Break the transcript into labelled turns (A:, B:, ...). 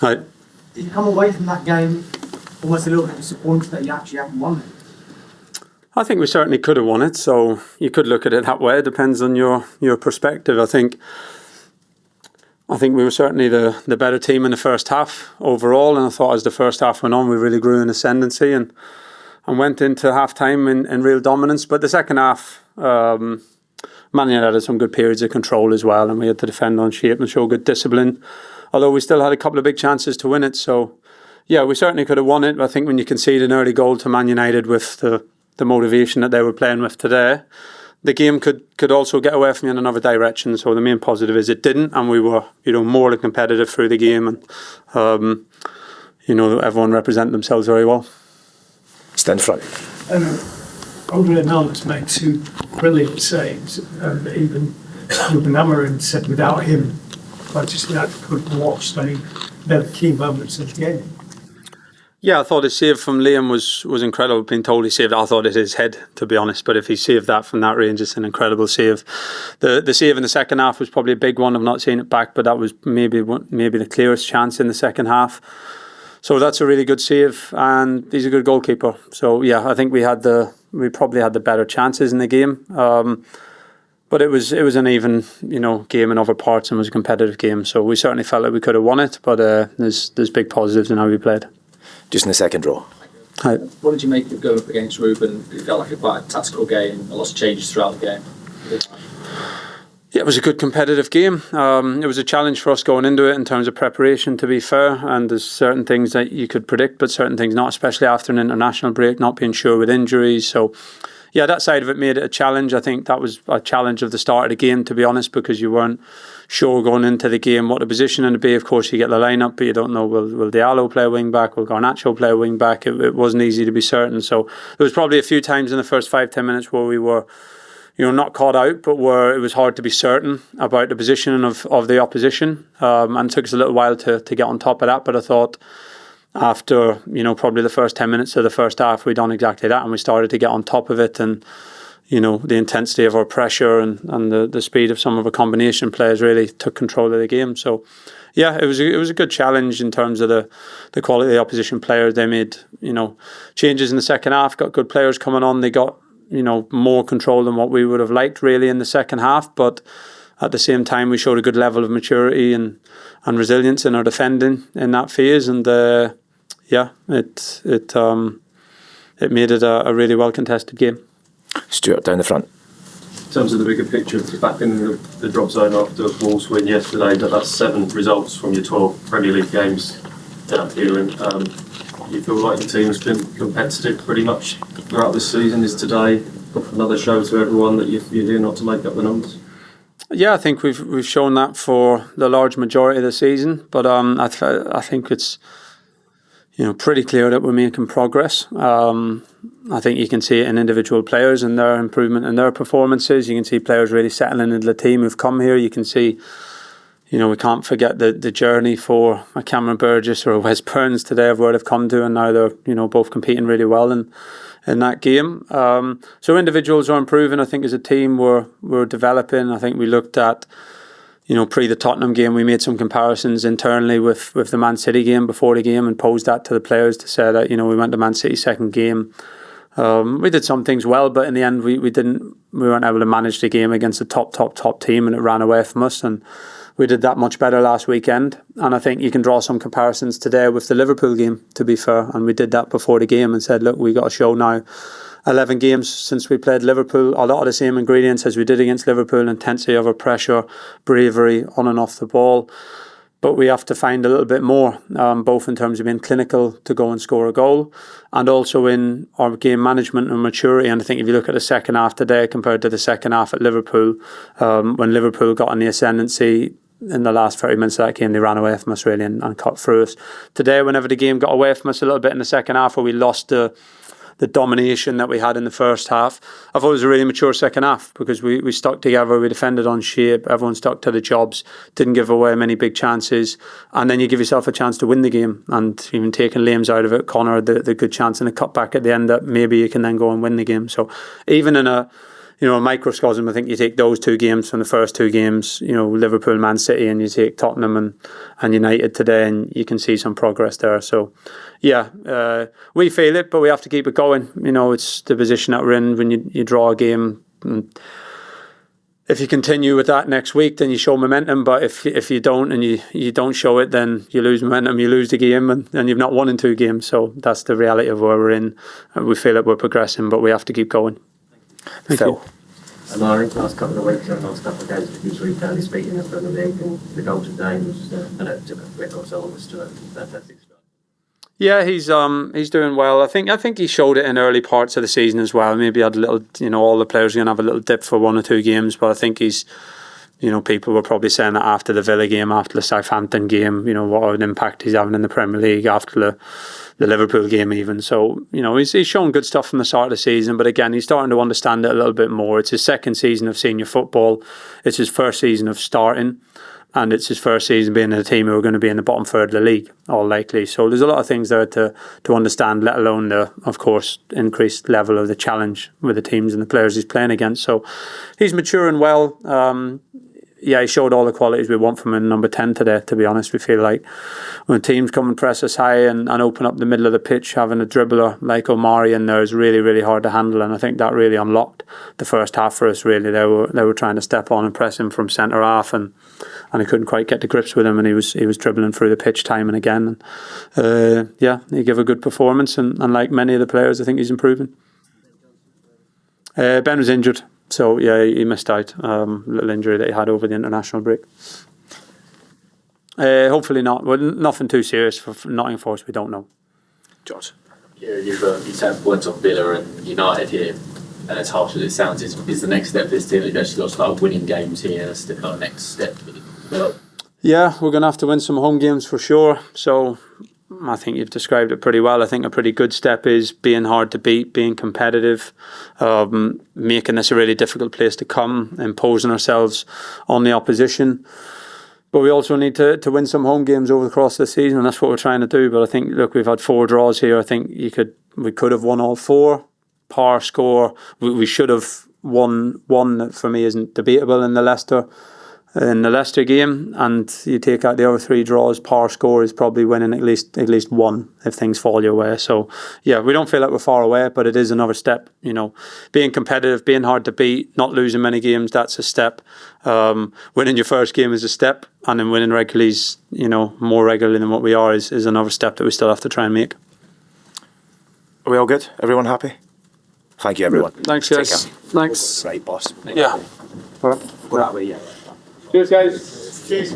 A: Right.
B: Did you come away from that game almost a little bit disappointed that you actually haven't won it?
A: I think we certainly could have won it, so you could look at it that way. It depends on your perspective. I think we were certainly the better team in the first half overall, and I thought as the first half went on, we really grew in ascendancy and went into half-time in real dominance. But the second half, Man United had some good periods of control as well, and we had to defend on shape and show good discipline, although we still had a couple of big chances to win it. So, yeah, we certainly could have won it. I think when you concede an early goal to Man United with the motivation that they were playing with today, the game could also get away from you in another direction. So the main positive is it didn't, and we were, more than competitive through the game, and everyone represented themselves very well.
C: Stand front.
D: Omari Hutchinson made 2 brilliant saves, and even Ruben Amorim said without him, Manchester United couldn't watch the key moments of the game.
A: Yeah, I thought his save from Liam was incredible. Being told he saved it, I thought it his head, to be honest. But if he saved that from that range, it's an incredible save. The save in the second half was probably a big one. I've not seen it back, but that was maybe the clearest chance in the second half. So that's a really good save, and he's a good goalkeeper. So yeah, I think we probably had the better chances in the game. But it was an even game in other parts, and was a competitive game. So we certainly felt like we could have won it. But there's big positives in how we played.
C: Just in the second row.
A: Hi.
E: What did you make of going up against Ruben? It felt like quite a tactical game, a lot of changes throughout the game.
A: Yeah, it was a good competitive game. It was a challenge for us going into it in terms of preparation, to be fair. And there's certain things that you could predict, but certain things not, especially after an international break, not being sure with injuries. So, yeah, that side of it made it a challenge. I think that was a challenge of the start of the game, to be honest, because you weren't sure going into the game what the position in the be. Of course, you get the lineup, but you don't know, will Diallo play a wing back? Will Garnacho play a wing back? It wasn't easy to be certain. So there was probably a few times in the first 5-10 minutes where we were not caught out, but where it was hard to be certain about the positioning of the opposition. And it took us a little while to get on top of that. But I thought after, probably the first 10 minutes of the first half, we'd done exactly that, and we started to get on top of it. And, the intensity of our pressure and the speed of some of our combination players really took control of the game. So, yeah, it was a good challenge in terms of the quality of the opposition players. They made, changes in the second half, got good players coming on. They got, more control than what we would have liked really in the second half. But at the same time, we showed a good level of maturity and resilience in our defending in that phase. And it made it a really well contested game.
C: Stuart, down the front.
F: In terms of the bigger picture, back in the drop zone after Wolves win yesterday, that's 7 results from your 12 Premier League games down here. And you feel like your team has been competitive pretty much throughout this season. Is today another show to everyone that you're here not to make up the numbers?
A: Yeah, I think we've shown that for the large majority of the season, but I think it's pretty clear that we're making progress. I think you can see it in individual players and their improvement in their performances. You can see players really settling into the team who've come here. You can see, we can't forget the journey for a Cameron Burgess or a Wes Burns today of where they've come to, and now they're both competing really well in that game. So individuals are improving. I think as a team we're developing. I think we looked at pre the Tottenham game, we made some comparisons internally with the Man City game before the game and posed that to the players to say that, we went to Man City's second game. We did some things well, but in the end we weren't able to manage the game against a top team, and it ran away from us. And we did that much better last weekend. And I think you can draw some comparisons today with the Liverpool game, to be fair. And we did that before the game and said, look, we got to show now 11 games since we played Liverpool, a lot of the same ingredients as we did against Liverpool: intensity of our pressure, bravery on and off the ball. But we have to find a little bit more, both in terms of being clinical to go and score a goal, and also in our game management and maturity. And I think if you look at the second half today compared to the second half at Liverpool, when Liverpool got on the ascendancy in the last 30 minutes of that game, they ran away from us really and cut through us. Today, whenever the game got away from us a little bit in the second half, where we lost the domination that we had in the first half, I thought it was a really mature second half, because we stuck together, we defended on shape, everyone stuck to the jobs, didn't give away many big chances, and then you give yourself a chance to win the game. And even taking Liam's out of it, Connor, the good chance in a cutback at the end, that maybe you can then go and win the game. So even in a a microcosm. I think you take those 2 games from the first 2 games, Liverpool, Man City, and you take Tottenham and United today, and you can see some progress there. So, we feel it, but we have to keep it going. It's the position that we're in when you draw a game. And if you continue with that next week, then you show momentum. But if you don't and you don't show it, then you lose momentum, you lose the game, and you've not won in 2 games. So that's the reality of where we're in. We feel that we're progressing, but we have to keep going. Thank
C: Phil.
A: you.
G: Omari, last couple of weeks and last couple of days, he was really fairly speaking in front of the league, and the goal today was, I know it took a record so long, to a fantastic start.
A: Yeah, he's doing well. I think he showed it in early parts of the season as well. Maybe had a little, all the players are going to have a little dip for 1 or 2 games, but I think he's, people were probably saying that after the Villa game, after the Southampton game, what an impact he's having in the Premier League, after the Liverpool game even. So, he's shown good stuff from the start of the season, but again, he's starting to understand it a little bit more. It's his 2nd season of senior football. It's his 1st season of starting. And it's his 1st season being in a team who are going to be in the bottom 3rd of the league, all likely. So there's a lot of things there to understand, let alone the, of course, increased level of the challenge with the teams and the players he's playing against. So he's maturing well. He showed all the qualities we want from him in number 10 today, to be honest. We feel like when teams come and press us high and open up the middle of the pitch, having a dribbler like Omari in there is really, really hard to handle. And I think that really unlocked the first half for us, really. They were trying to step on and press him from centre half, and he couldn't quite get to grips with him, and he was dribbling through the pitch time and again. And he gave a good performance, and like many of the players, I think he's improving. Ben was injured. So, he missed out. Little injury that he had over the international break. Hopefully not. Well, nothing too serious for Nottingham Forest. We don't know.
C: George.
H: Yeah, you've had points on Villa and United here, and as harsh as it sounds, is the next step for this team. You've actually got to start winning games here. That's the kind of next step.
A: Yeah, we're going to have to win some home games for sure. So I think you've described it pretty well. I think a pretty good step is being hard to beat, being competitive, making this a really difficult place to come, imposing ourselves on the opposition. But we also need to win some home games over the course of the season, and that's what we're trying to do. But I think, look, we've had 4 draws here. I think we could have won all 4. Par score, we should have won one that for me isn't debatable in the Leicester game, and you take out the other 3 draws, par score is probably winning at least 1 if things fall your way. So we don't feel like we're far away, but it is another step. Being competitive, being hard to beat, not losing many games, that's a step. Winning your first game is a step, and then winning regularly, more regularly than what we are is another step that we still have to try and make.
C: Are we all good? Everyone happy? Thank you, everyone.
A: Thanks, guys. Thanks.
C: Right, boss.
A: Yeah.
C: Go that way, yeah.
A: Cheers, guys.
B: Cheers.